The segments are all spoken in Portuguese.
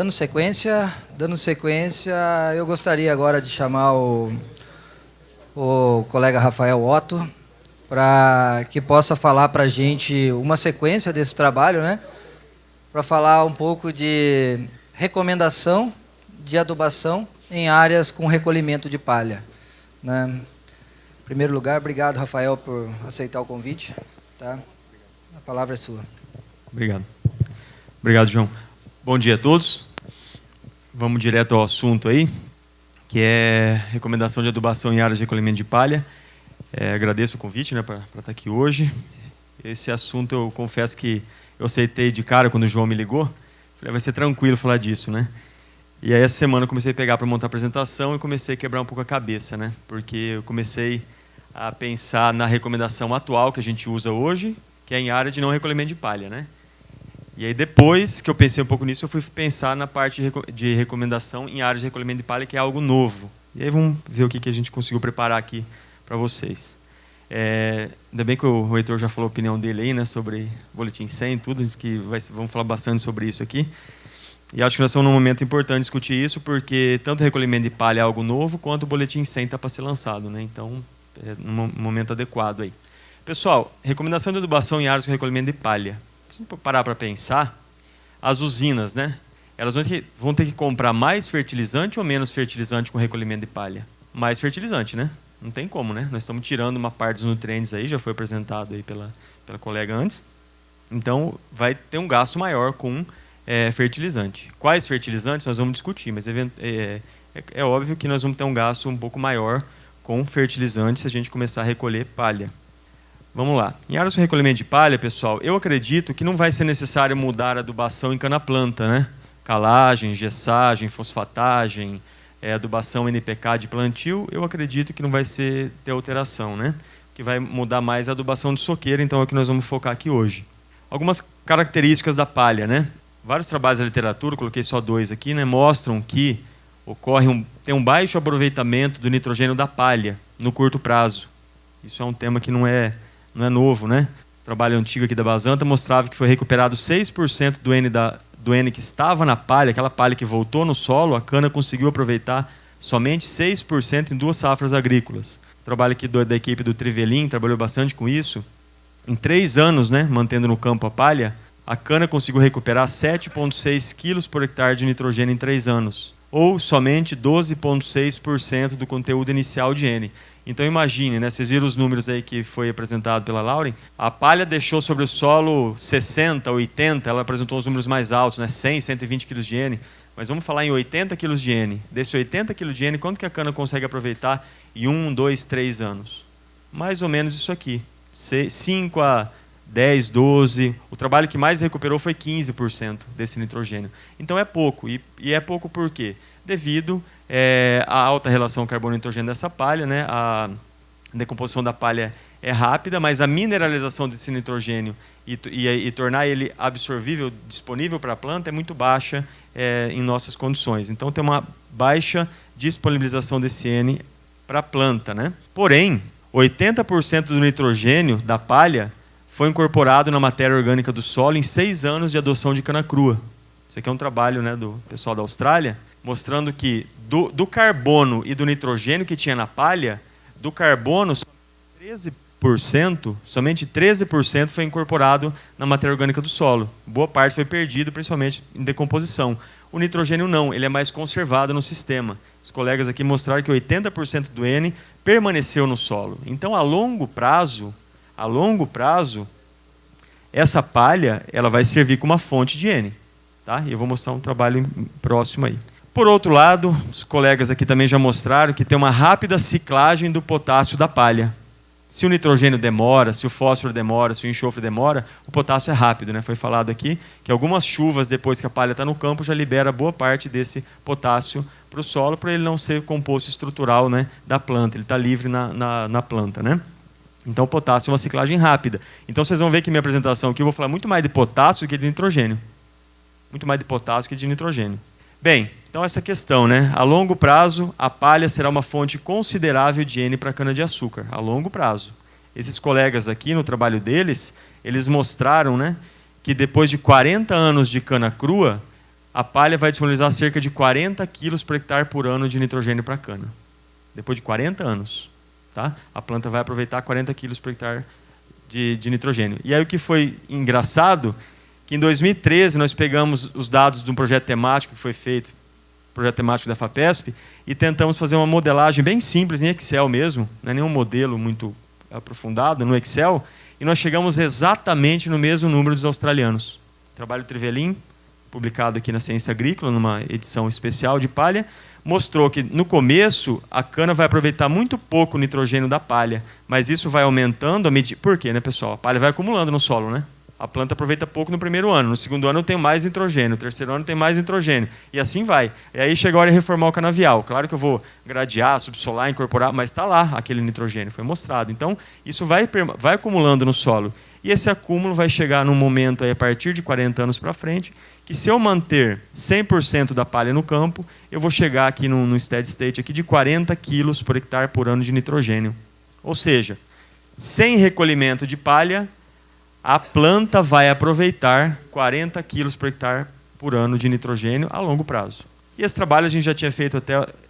Dando sequência, eu gostaria agora de chamar o colega Rafael Otto para que possa falar para a gente uma sequência desse trabalho, né? Para falar um pouco de recomendação de adubação em áreas com recolhimento de palha, né? Em primeiro lugar, obrigado, Rafael, por aceitar o convite. Tá? A palavra é sua. Obrigado. Obrigado, João. Bom dia a todos. Vamos direto ao assunto aí, que é recomendação de adubação em áreas de recolhimento de palha. Agradeço o convite, né, para estar aqui hoje. Esse assunto eu confesso que eu aceitei de cara quando o João me ligou. Falei, vai ser tranquilo falar disso, né? E aí essa semana eu comecei a pegar para montar a apresentação e comecei a quebrar um pouco a cabeça, né? Porque eu comecei a pensar na recomendação atual que a gente usa hoje, que é em área de não recolhimento de palha, né? E aí depois que eu pensei um pouco nisso, eu fui pensar na parte de recomendação em áreas de recolhimento de palha, que é algo novo. E aí vamos ver o que a gente conseguiu preparar aqui para vocês. Ainda bem que o Heitor já falou a opinião dele aí, né, sobre boletim 100 e tudo, que vamos falar bastante sobre isso aqui. E acho que nós estamos num momento importante discutir isso, porque tanto o recolhimento de palha é algo novo, quanto o boletim 100 está para ser lançado, né? Então, é um momento adequado aí. Pessoal, recomendação de adubação em áreas com recolhimento de palha. Se a gente parar para pensar, as usinas, né? Elas vão ter que comprar mais fertilizante ou menos fertilizante com recolhimento de palha? Mais fertilizante, né? Não tem como, né? Nós estamos tirando uma parte dos nutrientes aí, já foi apresentado aí pela colega antes. Então, vai ter um gasto maior com fertilizante. Quais fertilizantes nós vamos discutir, mas é óbvio que nós vamos ter um gasto um pouco maior com fertilizante se a gente começar a recolher palha. Vamos lá. Em áreas com recolhimento de palha, pessoal, eu acredito que não vai ser necessário mudar a adubação em cana-planta, né? Calagem, gessagem, fosfatagem, adubação NPK de plantio, eu acredito que não vai ter alteração, né? O que vai mudar mais a adubação de soqueira, então é o que nós vamos focar aqui hoje. Algumas características da palha, né? Vários trabalhos da literatura, coloquei só 2 aqui, né? Mostram que tem um baixo aproveitamento do nitrogênio da palha no curto prazo. Isso é um tema que não é novo, né? O trabalho antigo aqui da Basanta mostrava que foi recuperado 6% do N que estava na palha, aquela palha que voltou no solo, a cana conseguiu aproveitar somente 6% em 2 safras agrícolas. O trabalho aqui da equipe do Trivelin trabalhou bastante com isso. Em 3 anos, né, mantendo no campo a palha, a cana conseguiu recuperar 7,6 quilos por hectare de nitrogênio em 3 anos, ou somente 12,6% do conteúdo inicial de N. Então imagine, né, vocês viram os números aí que foi apresentado pela Lauren, a palha deixou sobre o solo 60, 80, ela apresentou os números mais altos, né, 100, 120 quilos de N, mas vamos falar em 80 quilos de N. Desse 80 quilos de N, quanto que a cana consegue aproveitar em 1, 2, 3 anos? Mais ou menos isso aqui, 5 a 10, 12, o trabalho que mais recuperou foi 15% desse nitrogênio. Então é pouco, e é pouco por quê? Devido à alta relação carbono-nitrogênio dessa palha, né? A decomposição da palha é rápida, mas a mineralização desse nitrogênio e tornar ele absorvível, disponível para a planta, é muito baixa em nossas condições. Então tem uma baixa disponibilização desse N para a planta, né? Porém, 80% do nitrogênio da palha foi incorporado na matéria orgânica do solo em 6 anos de adoção de cana crua. Isso aqui é um trabalho, né, do pessoal da Austrália, mostrando que do carbono e do nitrogênio que tinha na palha, do carbono, somente 13% foi incorporado na matéria orgânica do solo. Boa parte foi perdido, principalmente em decomposição. O nitrogênio não, ele é mais conservado no sistema. Os colegas aqui mostraram que 80% do N permaneceu no solo. Então, a longo prazo, essa palha ela vai servir como uma fonte de N. Tá? E eu vou mostrar um trabalho próximo aí. Por outro lado, os colegas aqui também já mostraram que tem uma rápida ciclagem do potássio da palha. Se o nitrogênio demora, se o fósforo demora, se o enxofre demora, o potássio é rápido, né? Foi falado aqui que algumas chuvas, depois que a palha está no campo, já libera boa parte desse potássio para o solo, para ele não ser composto estrutural, né, da planta. Ele está livre na planta, né? Então, o potássio é uma ciclagem rápida. Então, vocês vão ver que minha apresentação aqui eu vou falar muito mais de potássio que de nitrogênio. Muito mais de potássio que de nitrogênio. Bem, então essa questão, né? A longo prazo, a palha será uma fonte considerável de N para a cana-de-açúcar. A longo prazo. Esses colegas aqui, no trabalho deles, eles mostraram, né, que depois de 40 anos de cana crua, a palha vai disponibilizar cerca de 40 quilos por hectare por ano de nitrogênio para a cana. Depois de 40 anos, tá? A planta vai aproveitar 40 quilos por hectare de nitrogênio. E aí o que foi engraçado, que em 2013 nós pegamos os dados de um projeto temático que foi feito, projeto temático da FAPESP, e tentamos fazer uma modelagem bem simples, em Excel mesmo, não é nenhum modelo muito aprofundado, no Excel, e nós chegamos exatamente no mesmo número dos australianos. Trabalho Trivelin, publicado aqui na Ciência Agrícola, numa edição especial de palha, mostrou que, no começo, a cana vai aproveitar muito pouco o nitrogênio da palha, mas isso vai aumentando à medida... Por quê, né, pessoal? A palha vai acumulando no solo, né? A planta aproveita pouco no primeiro ano, no segundo ano tem mais nitrogênio, no terceiro ano tem mais nitrogênio, e assim vai. E aí chega a hora de reformar o canavial. Claro que eu vou gradear, subsolar, incorporar, mas está lá aquele nitrogênio, foi mostrado. Então, isso vai acumulando no solo. E esse acúmulo vai chegar num momento, aí, a partir de 40 anos para frente, que se eu manter 100% da palha no campo, eu vou chegar aqui no steady state aqui de 40 quilos por hectare por ano de nitrogênio. Ou seja, sem recolhimento de palha, a planta vai aproveitar 40 quilos por hectare por ano de nitrogênio a longo prazo. E esse trabalho a gente já tinha feito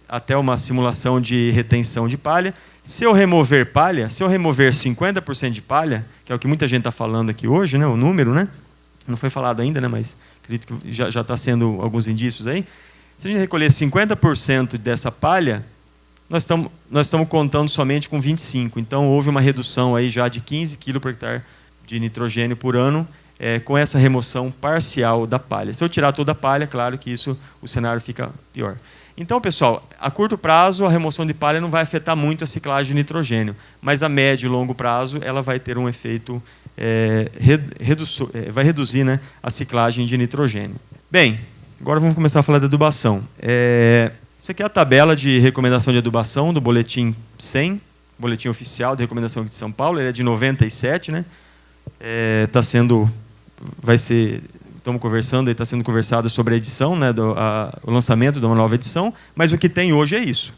até uma simulação de retenção de palha. Se eu remover palha, se eu remover 50% de palha, que é o que muita gente está falando aqui hoje, né, o número, né? Não foi falado ainda, né, mas acredito que já está sendo alguns indícios aí. Se a gente recolher 50% dessa palha, nós estamos contando somente com 25. Então, houve uma redução aí já de 15 kg por hectare de nitrogênio por ano, com essa remoção parcial da palha. Se eu tirar toda a palha, claro que o cenário fica pior. Então, pessoal, a curto prazo, a remoção de palha não vai afetar muito a ciclagem de nitrogênio, mas a médio e longo prazo, ela vai ter um efeito, vai reduzir, né, a ciclagem de nitrogênio. Bem, agora vamos começar a falar da adubação. Isso aqui é a tabela de recomendação de adubação do Boletim 100, Boletim Oficial de Recomendação de São Paulo, ele é de 97, né? Estamos conversando, está sendo conversado sobre a edição, né, o lançamento de uma nova edição, mas o que tem hoje é isso.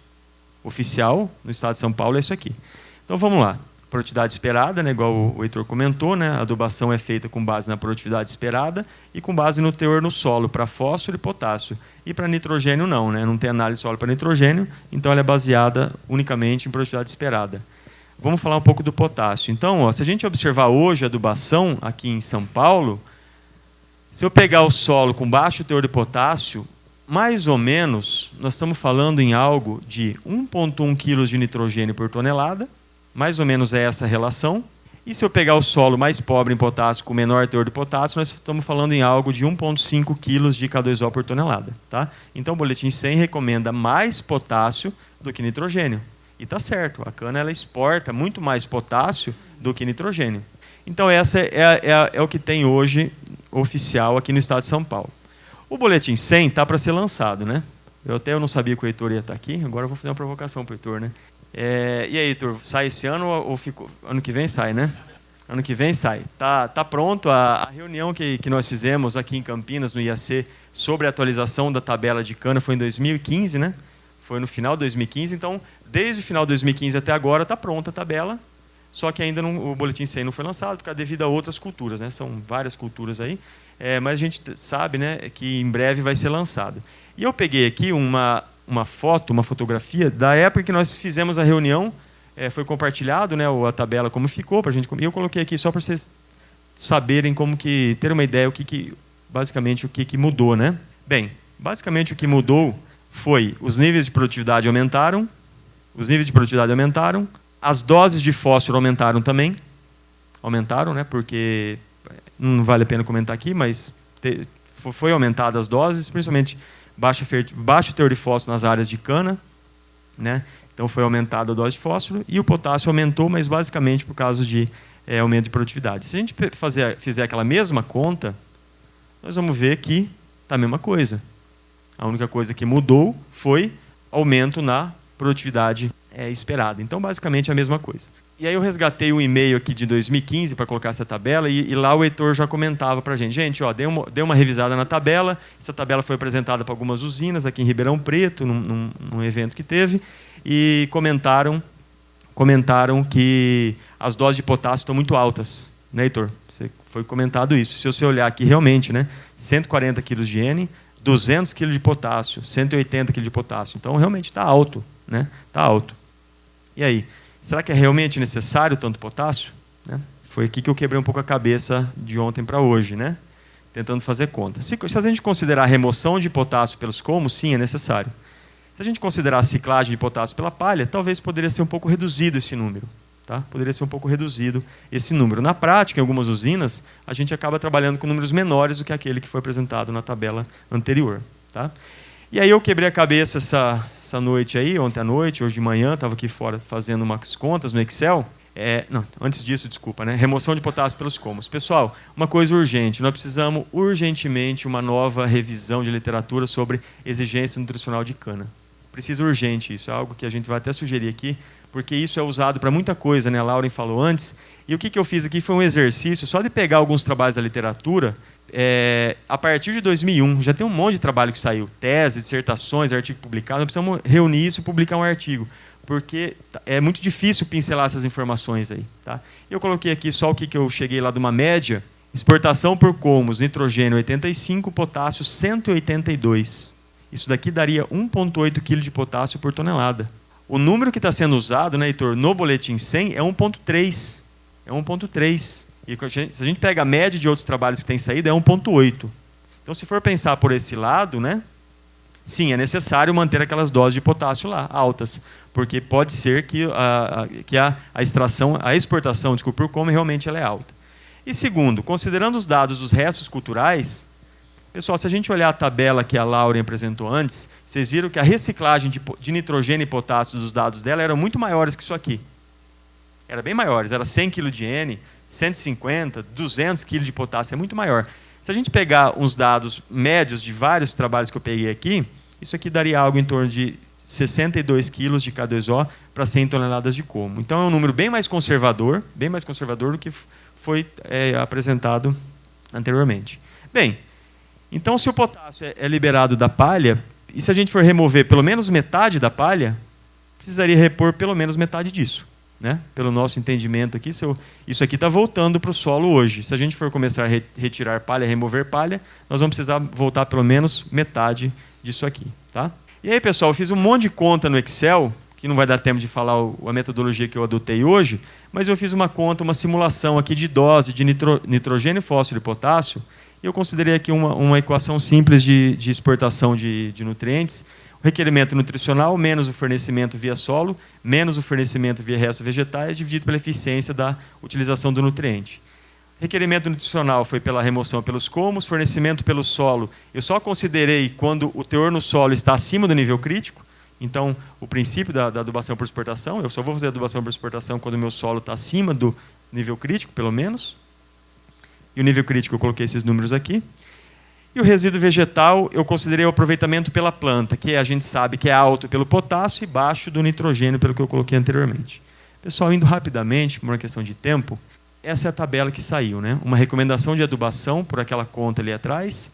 Oficial, no estado de São Paulo, é isso aqui. Então vamos lá. Produtividade esperada, né, igual o Heitor comentou, né, a adubação é feita com base na produtividade esperada e com base no teor no solo, para fósforo e potássio. E para nitrogênio não, né, não tem análise de solo para nitrogênio, então ela é baseada unicamente em produtividade esperada. Vamos falar um pouco do potássio. Então, ó, se a gente observar hoje a adubação aqui em São Paulo, se eu pegar o solo com baixo teor de potássio, mais ou menos, nós estamos falando em algo de 1,1 kg de nitrogênio por tonelada, mais ou menos é essa relação. E se eu pegar o solo mais pobre em potássio com menor teor de potássio, nós estamos falando em algo de 1,5 kg de K2O por tonelada. Tá? Então, o Boletim 100 recomenda mais potássio do que nitrogênio. E está certo, a cana ela exporta muito mais potássio do que nitrogênio. Então, essa é o que tem hoje oficial aqui no estado de São Paulo. O Boletim 100 está para ser lançado, né? Eu não sabia que o Heitor ia estar aqui, agora eu vou fazer uma provocação para o Heitor, né? E aí, Heitor, sai esse ano ou ficou? Ano que vem sai, né? Ano que vem sai. Tá pronto a reunião que nós fizemos aqui em Campinas, no IAC, sobre a atualização da tabela de cana, foi em 2015, né? Foi no final de 2015, então, desde o final de 2015 até agora, está pronta a tabela, só que ainda o Boletim 100 não foi lançado, devido a outras culturas, né? São várias culturas aí, mas a gente sabe, né, que em breve vai ser lançado. E eu peguei aqui uma fotografia da época que nós fizemos a reunião, foi compartilhado, né, a tabela como ficou, e eu coloquei aqui só para vocês saberem ter uma ideia, basicamente o que mudou, né? Bem, basicamente o que mudou foi os níveis de produtividade aumentaram, as doses de fósforo aumentaram também, né, porque não vale a pena comentar aqui, mas foi aumentada as doses, principalmente baixo teor de fósforo nas áreas de cana, né? Então foi aumentada a dose de fósforo e o potássio aumentou, mas basicamente por causa de aumento de produtividade. Se a gente fizer aquela mesma conta, nós vamos ver que está a mesma coisa. A única coisa que mudou foi aumento na produtividade esperada. Então, basicamente, é a mesma coisa. E aí eu resgatei um e-mail aqui de 2015 para colocar essa tabela e lá o Heitor já comentava para a gente. Gente, ó, dê uma revisada na tabela. Essa tabela foi apresentada para algumas usinas aqui em Ribeirão Preto, num evento que teve, e comentaram que as doses de potássio estão muito altas. Né, Heitor? Foi comentado isso. Se você olhar aqui, realmente, né, 140 kg de N, 200 kg de potássio, 180 kg de potássio. Então, realmente está alto, né? Está alto. E aí, será que é realmente necessário tanto potássio? Né? Foi aqui que eu quebrei um pouco a cabeça de ontem para hoje, né? Tentando fazer conta. Se a gente considerar a remoção de potássio pelos colmos, sim, é necessário. Se a gente considerar a ciclagem de potássio pela palha, talvez poderia ser um pouco reduzido esse número. Tá? Poderia ser um pouco reduzido esse número. Na prática, em algumas usinas, a gente acaba trabalhando com números menores do que aquele que foi apresentado na tabela anterior. Tá? E aí eu quebrei a cabeça essa noite aí, ontem à noite, hoje de manhã, estava aqui fora fazendo umas contas no Excel. Não, antes disso, desculpa, né? Remoção de potássio pelos colmos. Pessoal, uma coisa urgente, nós precisamos urgentemente uma nova revisão de literatura sobre exigência nutricional de cana. Precisa urgente isso, é algo que a gente vai até sugerir aqui, porque isso é usado para muita coisa, né? A Lauren falou antes. E o que eu fiz aqui foi um exercício só de pegar alguns trabalhos da literatura. A partir de 2001, já tem um monte de trabalho que saiu, teses, dissertações, artigo publicado. Nós precisamos reunir isso e publicar um artigo, porque é muito difícil pincelar essas informações aí. Tá? Eu coloquei aqui só o que eu cheguei lá de uma média. Exportação por colmos, nitrogênio 85, potássio 182. Isso daqui daria 1,8 kg de potássio por tonelada. O número que está sendo usado, né, Heitor, no boletim 100 é 1,3. É 1,3. E se a gente pega a média de outros trabalhos que têm saído, é 1,8. Então, se for pensar por esse lado, né, sim, é necessário manter aquelas doses de potássio lá, altas. Porque pode ser que a exportação, por colmo, realmente ela é alta. E segundo, considerando os dados dos restos culturais, pessoal, se a gente olhar a tabela que a Lauren apresentou antes, vocês viram que a reciclagem de nitrogênio e potássio dos dados dela eram muito maiores que isso aqui. Era bem maiores, era 100 kg de N, 150, 200 kg de potássio, é muito maior. Se a gente pegar uns dados médios de vários trabalhos que eu peguei aqui, isso aqui daria algo em torno de 62 kg de K2O para 100 toneladas de colmo. Então é um número bem mais conservador do que foi apresentado anteriormente. Bem, então, se o potássio é liberado da palha, e se a gente for remover pelo menos metade da palha, precisaria repor pelo menos metade disso. Né? Pelo nosso entendimento aqui, isso aqui está voltando para o solo hoje. Se a gente for começar a retirar palha, remover palha, nós vamos precisar voltar pelo menos metade disso aqui. Tá? E aí, pessoal, eu fiz um monte de conta no Excel, que não vai dar tempo de falar a metodologia que eu adotei hoje, mas eu fiz uma conta, uma simulação aqui de dose de nitrogênio, fósforo e potássio. E eu considerei aqui uma equação simples de exportação de nutrientes. O requerimento nutricional menos o fornecimento via solo, menos o fornecimento via restos vegetais, dividido pela eficiência da utilização do nutriente. Requerimento nutricional foi pela remoção pelos colmos, fornecimento pelo solo. Eu só considerei quando o teor no solo está acima do nível crítico. Então, o princípio da adubação por exportação, eu só vou fazer adubação por exportação quando o meu solo está acima do nível crítico, pelo menos. E o nível crítico eu coloquei esses números aqui. E o resíduo vegetal eu considerei o aproveitamento pela planta, que a gente sabe que é alto pelo potássio e baixo do nitrogênio, pelo que eu coloquei anteriormente. Pessoal, indo rapidamente, por uma questão de tempo, essa é a tabela que saiu, né? Uma recomendação de adubação por aquela conta ali atrás,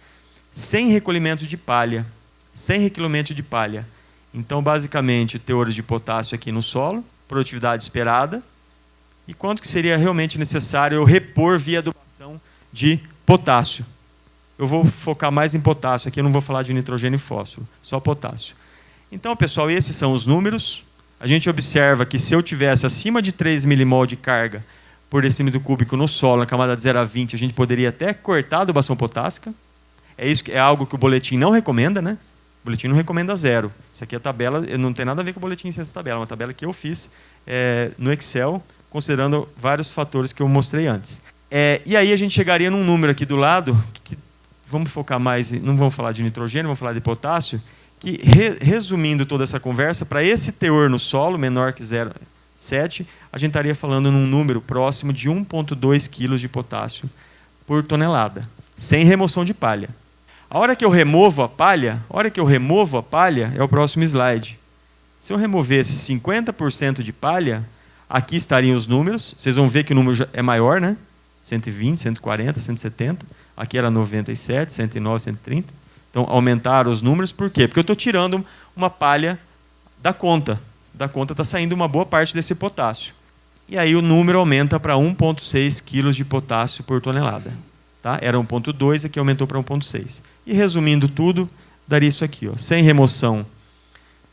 sem recolhimento de palha. Sem recolhimento de palha. Então, basicamente, teores de potássio aqui no solo, produtividade esperada, e quanto que seria realmente necessário eu repor via adubação de potássio. Eu vou focar mais em potássio, aqui eu não vou falar de nitrogênio e fósforo, só potássio. Então, pessoal, esses são os números. A gente observa que se eu tivesse acima de 3 milimol de carga por decímetro cúbico no solo, na camada de 0 a 20, a gente poderia até cortar a adubação potássica. É algo que o boletim não recomenda, né? O boletim não recomenda 0. Isso aqui é a tabela, não tem nada a ver com o boletim essa tabela, é uma tabela que eu fiz no Excel, considerando vários fatores que eu mostrei antes. E aí a gente chegaria num número aqui do lado, que vamos focar mais, não vamos falar de nitrogênio, vamos falar de potássio, que resumindo toda essa conversa, para esse teor no solo, menor que 0,7, a gente estaria falando num número próximo de 1,2 kg de potássio por tonelada, sem remoção de palha. A hora que eu removo a palha, é o próximo slide. Se eu removesse 50% de palha, aqui estariam os números, vocês vão ver que o número é maior, né? 120, 140, 170, aqui era 97, 109, 130. Então, aumentaram os números, por quê? Porque eu estou tirando uma palha da conta. Da conta está saindo uma boa parte desse potássio. E aí o número aumenta para 1,6 kg de potássio por tonelada. Tá? Era 1,2, aqui aumentou para 1,6. E resumindo tudo, daria isso aqui. Ó. Sem remoção,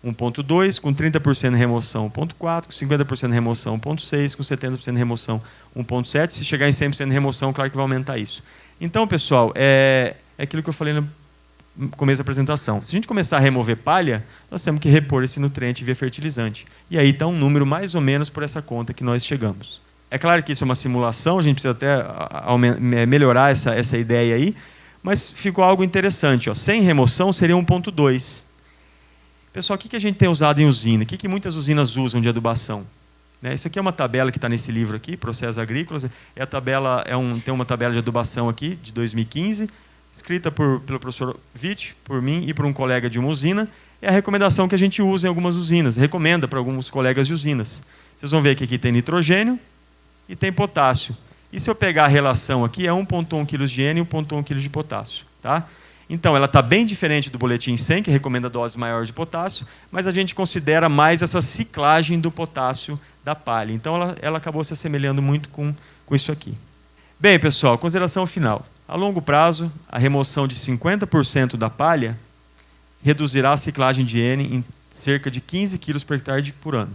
1,2, com 30% de remoção, 1,4, com 50% de remoção, 1,6, com 70% de remoção, 1,7. Se chegar em 100% de remoção, claro que vai aumentar isso. Então, pessoal, é aquilo que eu falei no começo da apresentação. Se a gente começar a remover palha, nós temos que repor esse nutriente via fertilizante. E aí está um número mais ou menos por essa conta que nós chegamos. É claro que isso é uma simulação, a gente precisa até melhorar essa ideia aí, mas ficou algo interessante. Ó. Sem remoção seria 1,2. Pessoal, o que a gente tem usado em usina? O que muitas usinas usam de adubação? Isso aqui é uma tabela que está nesse livro aqui, Processos Agrícolas. É a tabela, tem uma tabela de adubação aqui, de 2015, escrita pelo professor Witt, por mim e por um colega de uma usina. É a recomendação que a gente usa em algumas usinas, recomenda para alguns colegas de usinas. Vocês vão ver que aqui tem nitrogênio e tem potássio. E se eu pegar a relação aqui, é 1,1 kg de N e 1,1 kg de potássio. Tá? Então, ela está bem diferente do boletim 100, que recomenda dose maior de potássio, mas a gente considera mais essa ciclagem do potássio da palha. Então, ela acabou se assemelhando muito com isso aqui. Bem, pessoal, consideração final. A longo prazo, a remoção de 50% da palha reduzirá a ciclagem de N em cerca de 15 kg por hectare por ano.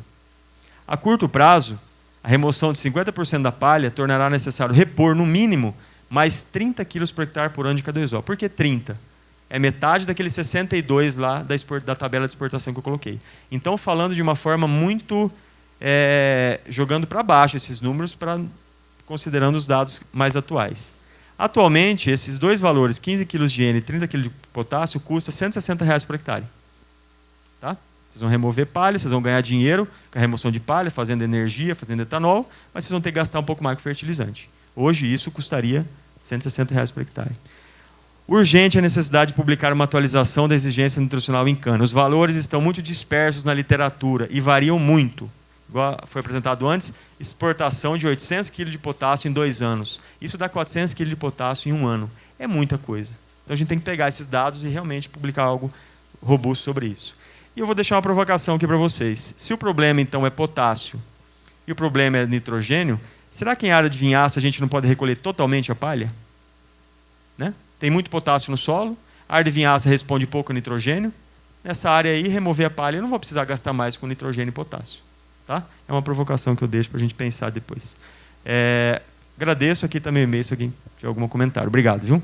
A curto prazo, a remoção de 50% da palha tornará necessário repor, no mínimo, mais 30 kg por hectare por ano de K2O. Por que 30? É metade daqueles 62 lá da tabela de exportação que eu coloquei. Então, falando de uma forma muito... jogando para baixo esses números, considerando os dados mais atuais. Atualmente, esses dois valores, 15 kg de N e 30 kg de potássio, custa R$ 160 por hectare. Tá? Vocês vão remover palha, vocês vão ganhar dinheiro com a remoção de palha, fazendo energia, fazendo etanol, mas vocês vão ter que gastar um pouco mais com fertilizante. Hoje, isso custaria R$ 160 por hectare. Urgente a necessidade de publicar uma atualização da exigência nutricional em cana. Os valores estão muito dispersos na literatura e variam muito. Igual foi apresentado antes, exportação de 800 kg de potássio em 2 anos. Isso dá 400 kg de potássio em 1 ano. É muita coisa. Então a gente tem que pegar esses dados e realmente publicar algo robusto sobre isso. E eu vou deixar uma provocação aqui para vocês. Se o problema, então, é potássio e o problema é nitrogênio, será que em área de vinhaça a gente não pode recolher totalmente a palha? Né? Tem muito potássio no solo, a área de vinhaça responde pouco a nitrogênio. Nessa área aí, remover a palha, eu não vou precisar gastar mais com nitrogênio e potássio. Tá? É uma provocação que eu deixo para a gente pensar depois. Agradeço aqui também o e-mail se alguém tiver algum comentário. Obrigado, viu?